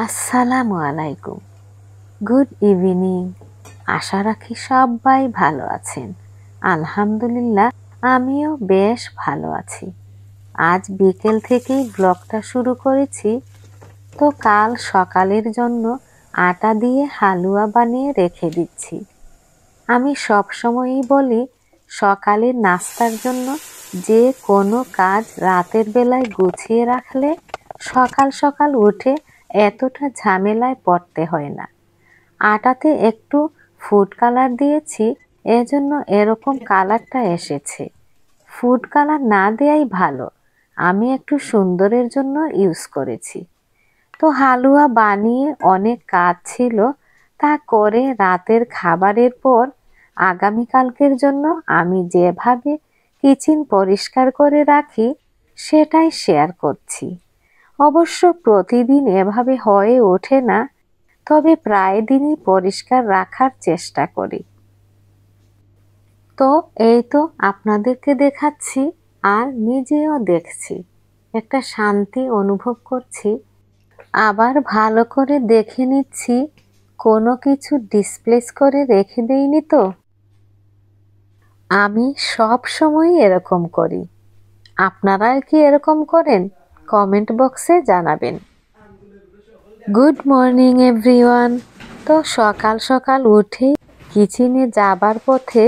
আসসালামু আলাইকুম। Good evening. আশা রাখি সবাই ভালো আছেন। আলহামদুলিল্লাহ, আমিও বেশ ভালো আছি। আজ বিকেল থেকেই ব্লগটা শুরু করেছি। তো কাল সকালের জন্য আটা দিয়ে হালুয়া বানিয়ে রেখে দিচ্ছি। আমি সবসময়ই বলি, সকালের নাস্তার জন্য যে কোনো কাজ রাতের বেলায় গুছিয়ে রাখলে সকাল সকাল উঠে এতটা ঝামেলায় পড়তে হয় না। আটাতে একটু ফুড কালার দিয়েছি, এজন্য এরকম কালারটা এসেছে। ফুড কালার না দেয়াই ভালো, আমি একটু সুন্দরের জন্য ইউজ করেছি। তো হালুয়া বানিয়ে অনেক কাজ ছিল, তা করে রাতের খাবারের পর আগামীকালকের জন্য আমি যেভাবে কিচেন পরিষ্কার করে রাখি সেটাই শেয়ার করছি। অবশ্য প্রতিদিন এভাবে হয়ে ওঠে না, তবে প্রায় দিনই পরিষ্কার রাখার চেষ্টা করি। তো এই তো আপনাদেরকে দেখাচ্ছি আর নিজেও দেখছি, একটা শান্তি অনুভব করছি। আবার ভালো করে দেখে নিচ্ছি কোনো কিছু ডিসপ্লেস করে রেখে দেইনি তো। আমি সব সময় এরকম করি। আপনারা কি এরকম করেন? কমেন্ট বক্সে জানাবেন। Good morning everyone. তো সকাল সকাল উঠেই কিচেনে যাবার পথে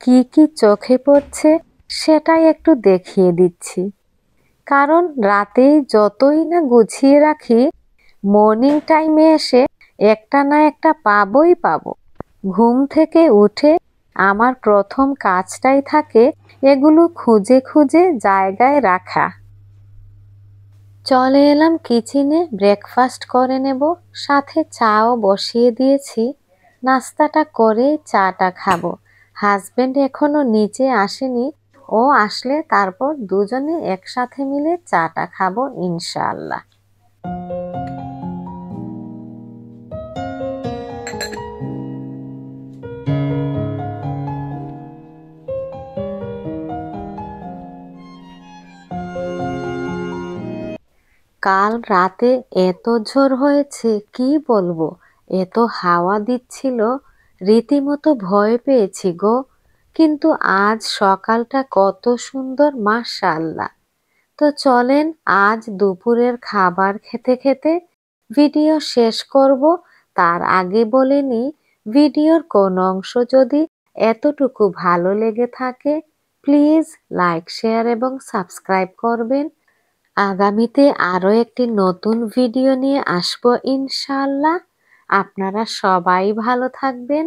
কি কি চোখে পড়ছে সেটাই একটু দেখিয়ে দিচ্ছি। কারণ রাতেই যতই না গুছিয়ে রাখি, মর্নিং টাইমে এসে একটা না একটা পাবোই পাবো। ঘুম থেকে উঠে আমার প্রথম কাজটাই থাকে এগুলো খুঁজে খুঁজে জায়গায় রাখা। চলে এলাম কিচেনে, ব্রেকফাস্ট করে নেব, সাথে চাও বসিয়ে দিয়েছি। নাস্তাটা করে চাটা খাবো। হাজবেন্ড এখনো নিচে আসেনি, ও আসলে তারপর দুজনে একসাথে মিলে চাটা খাবো ইনশাআল্লাহ। কাল রাতে এত ঝড় হয়েছে কি বলবো, এত হাওয়া দিচ্ছিল, রীতিমতো ভয় পেয়েছি গো। কিন্তু আজ সকালটা কত সুন্দর, মাশাআল্লাহ। তো চলেন আজ দুপুরের খাবার খেতে খেতে ভিডিও শেষ করব। তার আগে বলে নিই, ভিডিওর কোন অংশ যদি এতটুকু ভালো লেগে থাকে প্লিজ লাইক, শেয়ার এবং সাবস্ক্রাইব করবেন। আগামীতে আরো একটি নতুন ভিডিও নিয়ে আসবো ইনশাআল্লাহ। আপনারা সবাই ভালো থাকবেন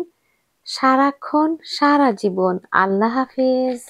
সারাক্ষণ সারা জীবন। আল্লাহ হাফেজ।